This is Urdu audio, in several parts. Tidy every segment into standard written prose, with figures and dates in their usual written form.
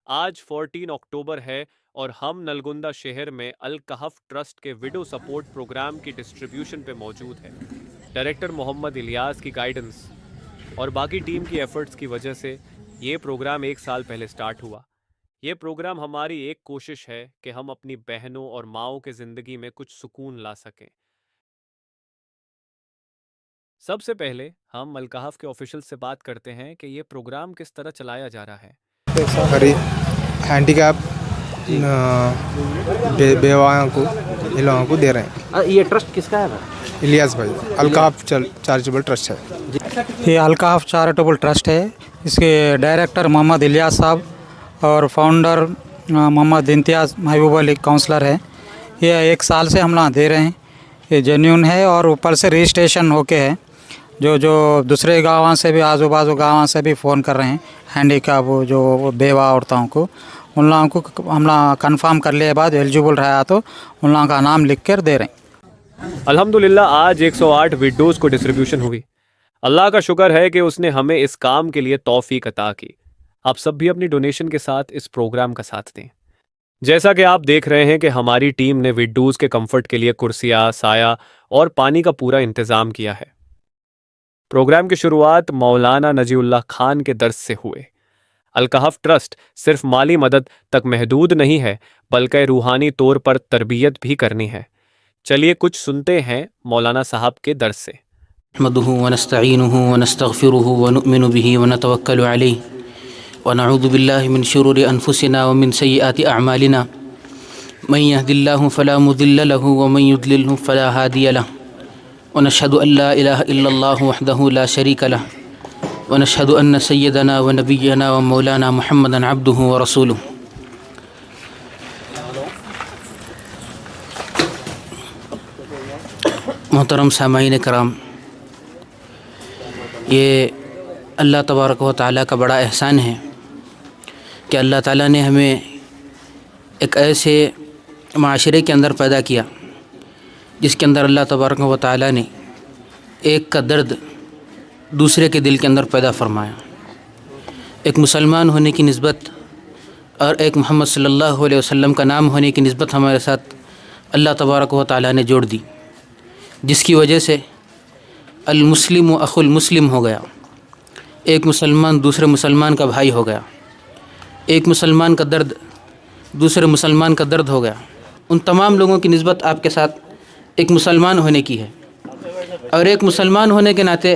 آج 14 اکتوبر ہے اور ہم نلگنڈا شہر میں الکہف ٹرسٹ کے ویڈو سپورٹ پروگرام کی ڈسٹریبیوشن پہ موجود ہے۔ ڈائریکٹر محمد الیاس کی گائیڈنس اور باقی ٹیم کی ایفرٹس کی وجہ سے یہ پروگرام 1 سال پہلے سٹارٹ ہوا۔ یہ پروگرام ہماری ایک کوشش ہے کہ ہم اپنی بہنوں اور ماؤں کے زندگی میں کچھ سکون لا سکیں۔ سب سے پہلے ہم الکہف کے آفیشل سے بات کرتے ہیں کہ یہ پروگرام کس طرح چلایا جا رہا ہے۔ ہینڈی کیپ بیواؤں کو ان لوگوں کو دے رہے ہیں۔ یہ ٹرسٹ کس کا ہے؟ الیاس بھائی، الکہف چیریٹیبل ٹرسٹ ہے۔ یہ الکہف چیریٹیبل ٹرسٹ ہے، اس کے ڈائریکٹر محمد الیاس صاحب اور فاؤنڈر محمد امتیاز محبوب علی کونسلر ہے۔ یہ 1 سال سے ہم دے رہے ہیں، یہ جینیون ہے اور اوپر سے رجسٹریشن ہو کے ہے۔ جو دوسرے گاؤں سے بھی آزو بازو گاؤں سے بھی فون کر رہے ہیں ہینڈی کیپ جو بیوہ عورتوں کو، ان لوگوں کو ہم کنفرم کر لیے بعد ایلیجیبل رہا تو ان لوگوں کا نام لکھ کر دے رہے ہیں۔ الحمدللہ آج 108 ویڈیوز کو ڈسٹریبیوشن ہوئی۔ اللہ کا شکر ہے کہ اس نے ہمیں اس کام کے لیے توفیق عطا کی۔ آپ سب بھی اپنی ڈونیشن کے ساتھ اس پروگرام کا ساتھ دیں۔ جیسا کہ آپ دیکھ رہے ہیں کہ ہماری ٹیم نے ویڈیوز کے کمفرٹ کے لیے کرسیاں، سایہ اور پانی کا پورا انتظام کیا ہے۔ پروگرام کی شروعات مولانا نجی اللہ خان کے درس سے ہوئے۔ الکہف ٹرسٹ صرف مالی مدد تک محدود نہیں ہے بلکہ روحانی طور پر تربیت بھی کرنی ہے۔ چلیے کچھ سنتے ہیں مولانا صاحب کے درس سے۔ نحمده ونستعینه ونستغفره ونؤمن به ونتوکل علیہ ونعوذ باللہ من شرور انفسنا ومن سیئات اعمالنا من يهد الله فلا مضل له ومن يضلل فلا هادي له ونشهد ان لا اله الا الله وحده لا شريك له ونشهد ان سيدنا ونبينا ومولانا محمدا عبده ورسوله۔ محترم سامعین کرام، یہ اللہ تبارک و تعالیٰ کا بڑا احسان ہے کہ اللہ تعالیٰ نے ہمیں ایک ایسے معاشرے کے اندر پیدا کیا جس کے اندر اللہ تبارک و تعالیٰ نے ایک کا درد دوسرے کے دل کے اندر پیدا فرمایا۔ ایک مسلمان ہونے کی نسبت اور ایک محمد صلی اللہ علیہ وسلم کا نام ہونے کی نسبت ہمارے ساتھ اللہ تبارک و تعالیٰ نے جوڑ دی، جس کی وجہ سے المسلم و اخو المسلم ہو گیا۔ ایک مسلمان دوسرے مسلمان کا بھائی ہو گیا، ایک مسلمان کا درد دوسرے مسلمان کا درد ہو گیا۔ ان تمام لوگوں کی نسبت آپ کے ساتھ ایک مسلمان ہونے کی ہے، اور ایک مسلمان ہونے کے ناطے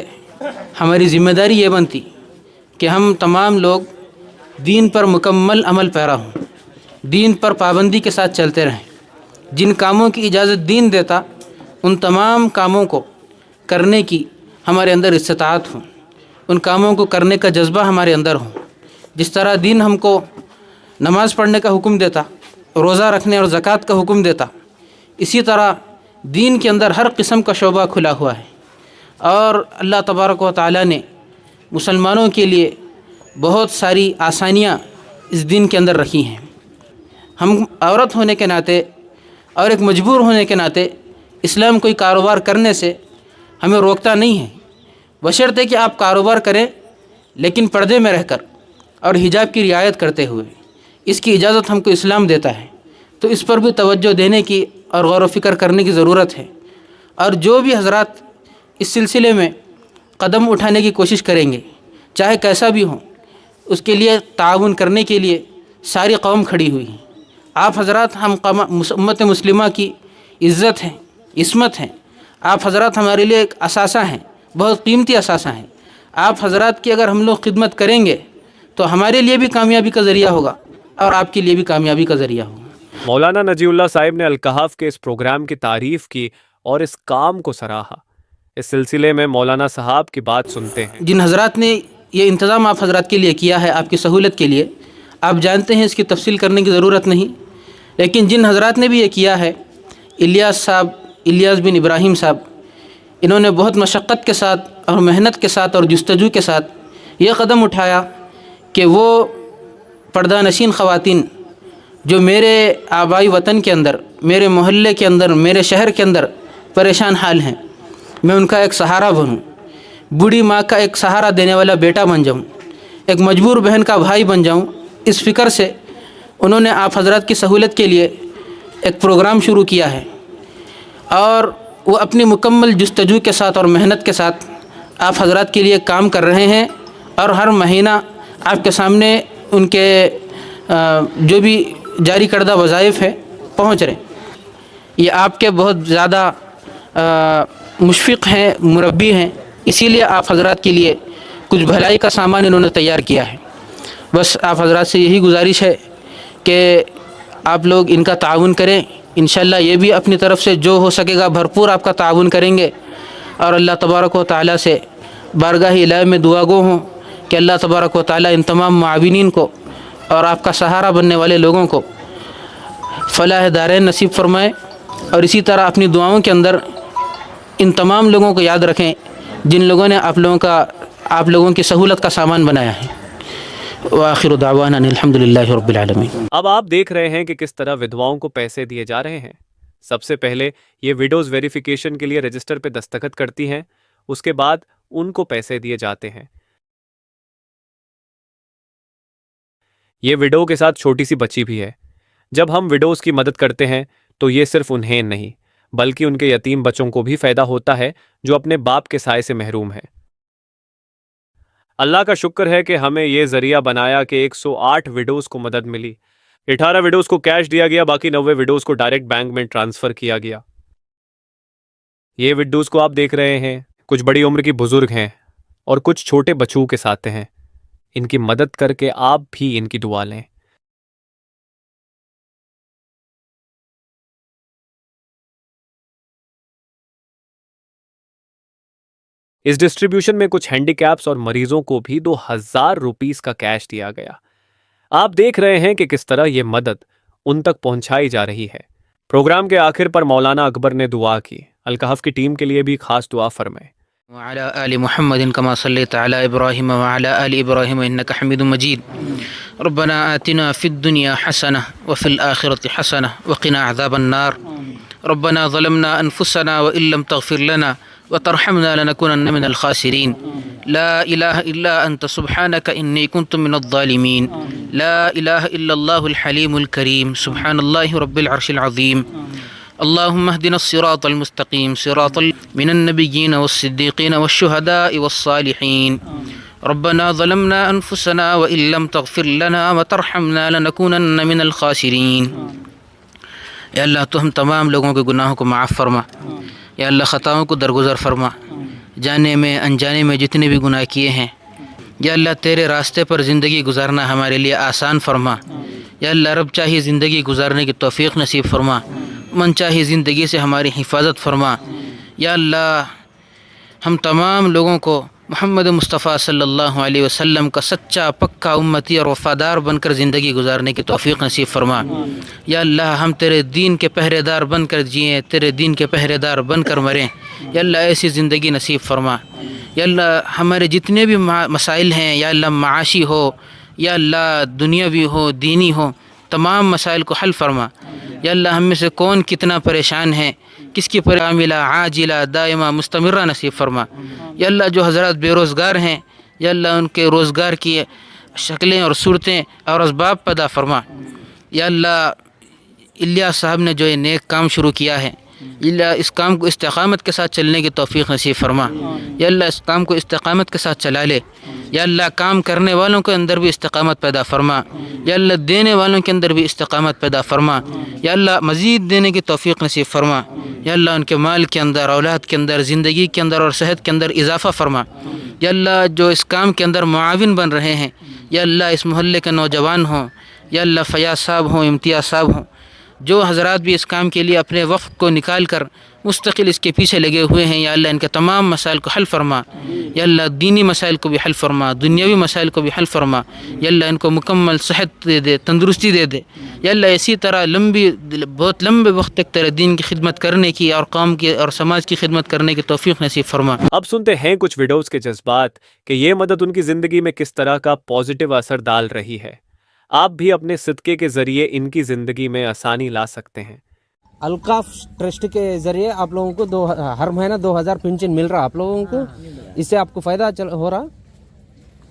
ہماری ذمہ داری یہ بنتی کہ ہم تمام لوگ دین پر مکمل عمل پیرا ہوں، دین پر پابندی کے ساتھ چلتے رہیں۔ جن کاموں کی اجازت دین دیتا ان تمام کاموں کو کرنے کی ہمارے اندر استطاعت ہو، ان کاموں کو کرنے کا جذبہ ہمارے اندر ہو۔ جس طرح دین ہم کو نماز پڑھنے کا حکم دیتا، روزہ رکھنے اور زکوٰۃ کا حکم دیتا، اسی طرح دین کے اندر ہر قسم کا شعبہ کھلا ہوا ہے۔ اور اللہ تبارک و تعالیٰ نے مسلمانوں کے لیے بہت ساری آسانیاں اس دین کے اندر رکھی ہیں۔ ہم عورت ہونے کے ناطے اور ایک مجبور ہونے کے ناطے اسلام کوئی کاروبار کرنے سے ہمیں روکتا نہیں ہے، بشرطے کہ آپ کاروبار کریں لیکن پردے میں رہ کر اور حجاب کی رعایت کرتے ہوئے۔ اس کی اجازت ہم کو اسلام دیتا ہے، تو اس پر بھی توجہ دینے کی اور غور و فکر کرنے کی ضرورت ہے۔ اور جو بھی حضرات اس سلسلے میں قدم اٹھانے کی کوشش کریں گے، چاہے کیسا بھی ہو، اس کے لیے تعاون کرنے کے لیے ساری قوم کھڑی ہوئی ہے۔ آپ حضرات ہم امت مسلمہ کی عزت ہیں، عصمت ہیں۔ آپ حضرات ہمارے لیے ایک اثاثہ ہیں، بہت قیمتی اثاثہ ہیں۔ آپ حضرات کی اگر ہم لوگ خدمت کریں گے تو ہمارے لیے بھی کامیابی کا ذریعہ ہوگا اور آپ کے لیے بھی کامیابی کا ذریعہ ہوگا۔ مولانا نجی اللہ صاحب نے الکہف کے اس پروگرام کی تعریف کی اور اس کام کو سراہا۔ اس سلسلے میں مولانا صاحب کی بات سنتے ہیں۔ جن حضرات نے یہ انتظام آپ حضرات کے لیے کیا ہے، آپ کی سہولت کے لیے، آپ جانتے ہیں، اس کی تفصیل کرنے کی ضرورت نہیں، لیکن جن حضرات نے بھی یہ کیا ہے، الیاس صاحب، الیاس بن ابراہیم صاحب، انہوں نے بہت مشقت کے ساتھ اور محنت کے ساتھ اور جستجو کے ساتھ یہ قدم اٹھایا کہ وہ پردہ نشین خواتین جو میرے آبائی وطن کے اندر، میرے محلے کے اندر، میرے شہر کے اندر پریشان حال ہیں، میں ان کا ایک سہارا بنوں، بوڑھی ماں کا ایک سہارا دینے والا بیٹا بن جاؤں، ایک مجبور بہن کا بھائی بن جاؤں۔ اس فکر سے انہوں نے آپ حضرات کی سہولت کے لیے ایک پروگرام شروع کیا ہے، اور وہ اپنی مکمل جستجو کے ساتھ اور محنت کے ساتھ آپ حضرات کے لیے کام کر رہے ہیں، اور ہر مہینہ آپ کے سامنے ان کے جو بھی جاری کردہ وظائف ہے پہنچ رہے ہیں۔ یہ آپ کے بہت زیادہ مشفق ہیں، مربی ہیں، اسی لیے آپ حضرات کے لیے کچھ بھلائی کا سامان انہوں نے تیار کیا ہے۔ بس آپ حضرات سے یہی گزارش ہے کہ آپ لوگ ان کا تعاون کریں، انشاءاللہ یہ بھی اپنی طرف سے جو ہو سکے گا بھرپور آپ کا تعاون کریں گے، اور اللہ تبارک و تعالیٰ سے بارگاہ الہی میں دعا گو ہوں کہ اللہ تبارک و تعالیٰ ان تمام معاونین کو اور آپ کا سہارا بننے والے لوگوں کو فلاح دارین نصیب فرمائے، اور اسی طرح اپنی دعاؤں کے اندر ان تمام لوگوں کو یاد رکھیں جن لوگوں نے آپ لوگوں کی سہولت کا سامان بنایا ہے۔ وآخر دعوانا ان الحمدللہ رب العالمین۔ اب آپ دیکھ رہے ہیں کہ کس طرح ودواؤں کو پیسے دیے جا رہے ہیں۔ سب سے پہلے یہ ویڈوز ویریفیکیشن کے لیے رجسٹر پہ دستخط کرتی ہیں، اس کے بعد ان کو پیسے دیے جاتے ہیں۔ یہ ویڈو کے ساتھ چھوٹی سی بچی بھی ہے۔ جب ہم ویڈوز کی مدد کرتے ہیں تو یہ صرف انہیں نہیں بلکہ ان کے یتیم بچوں کو بھی فائدہ ہوتا ہے جو اپنے باپ کے سائے سے محروم ہیں۔ اللہ کا شکر ہے کہ ہمیں یہ ذریعہ بنایا کہ 108 ویڈوز کو مدد ملی۔ 18 ویڈوز کو کیش دیا گیا، باقی 90 ویڈوز کو ڈائریکٹ بینک میں ٹرانسفر کیا گیا۔ یہ ویڈوز کو آپ دیکھ رہے ہیں، کچھ بڑی عمر کی بزرگ ہیں اور کچھ چھوٹے بچوں کے ساتھ ہیں۔ ان کی مدد کر کے آپ بھی ان کی دعا لیں۔ اس ڈسٹریبیوشن میں کچھ ہینڈی کیپس اور مریضوں کو بھی 2000 روپیز کا کیش دیا گیا۔ آپ دیکھ رہے ہیں کہ کس طرح یہ مدد ان تک پہنچائی جا رہی ہے۔ پروگرام کے آخر پر مولانا اکبر نے دعا کی۔ الکہف کی ٹیم کے لیے بھی خاص دعا فرمائے۔ وعلى آل محمد كما صليت على إبراهيم وعلى آل إبراهيم إنك حميد مجيد ربنا آتنا في الدنيا حسنة وفي الآخرة حسنة وقنا عذاب النار ربنا ظلمنا أنفسنا وإن لم تغفر لنا وترحمنا لنكونن من الخاسرين لا إله إلا أنت سبحانك إني كنت من الظالمين لا إله إلا الله الحليم الكريم سبحان الله رب العرش العظيم اللهم اهدنا الصراط المستقيم صراط من النبيين والصديقين والشهداء والصالحين ربنا ظلمنا أنفسنا وإن لم تغفر لنا وترحمنا لنكونن من الخاسرين۔ یا اللہ تو ہم تمام لوگوں کے گناہوں کو معاف فرما، یا اللہ خطاؤں کو درگزر فرما، جانے میں انجانے میں جتنے بھی گناہ کیے ہیں، یا اللہ تیرے راستے پر زندگی گزارنا ہمارے لیے آسان فرما، یا اللہ رب چاہیے زندگی گزارنے کی توفیق نصیب فرما، من چاہیے زندگی سے ہماری حفاظت فرما۔ یا اللہ ہم تمام لوگوں کو محمد مصطفیٰ صلی اللہ علیہ وسلم کا سچا پکا امتی اور وفادار بن کر زندگی گزارنے کی توفیق نصیب فرما۔ یا اللہ ہم تیرے دین کے پہرے دار بن کر جئیں، تیرے دین کے پہرے دار بن کر مریں، یا اللہ ایسی زندگی نصیب فرما۔ یا اللہ ہمارے جتنے بھی مسائل ہیں، یا اللہ معاشی ہو یا اللہ دنیاوی ہو دینی ہو، تمام مسائل کو حل فرما۔ یا اللہ ہم میں سے کون کتنا پریشان ہے، کس کی عاملہ عاجلہ دائمہ مستمرہ نصیب فرما۔ یا اللہ جو حضرات بے روزگار ہیں، یا اللہ ان کے روزگار کی شکلیں اور صورتیں اور اسباب پیدا فرما۔ یا اللہ الیاس صاحب نے جو یہ نیک کام شروع کیا ہے، اللہ اس کام کو استقامت کے ساتھ چلنے کی توفیق نصیب فرما۔ یا اللہ اس کام کو استقامت کے ساتھ چلا لے۔ یا اللہ کام کرنے والوں کے اندر بھی استقامت پیدا فرما، یا اللہ دینے والوں کے اندر بھی استقامت پیدا فرما۔ یا اللہ مزید دینے کی توفیق نصیب فرما۔ یا اللہ ان کے مال کے اندر، اولاد کے اندر، زندگی کے اندر اور صحت کے اندر اضافہ فرما۔ یا اللہ جو اس کام کے اندر معاون بن رہے ہیں، یا اللہ اس محلے کے نوجوان ہوں، یا اللہ فیاض صاحب ہوں، امتیاز صاحب ہوں، جو حضرات بھی اس کام کے لیے اپنے وقت کو نکال کر مستقل اس کے پیچھے لگے ہوئے ہیں، یا اللہ ان کے تمام مسائل کو حل فرما۔ یا اللہ دینی مسائل کو بھی حل فرما، دنیاوی مسائل کو بھی حل فرما۔ یا اللہ ان کو مکمل صحت دے دے، تندرستی دے دے۔ یا اللہ اسی طرح بہت لمبے وقت تک تیرے دین کی خدمت کرنے کی اور قوم کی اور سماج کی خدمت کرنے کی توفیق نصیب فرما۔ اب سنتے ہیں کچھ ویڈیوز کے جذبات کہ یہ مدد ان کی زندگی میں کس طرح کا پازیٹیو اثر ڈال رہی ہے۔ آپ بھی اپنے صدقے کے ذریعے ان کی زندگی میں آسانی لا سکتے ہیں۔ الکاف ٹرسٹ کے ذریعے آپ لوگوں کو ہر مہینہ 2000 پینشن مل رہا آپ لوگوں کو، اس سے آپ کو فائدہ ہو رہا؟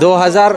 2000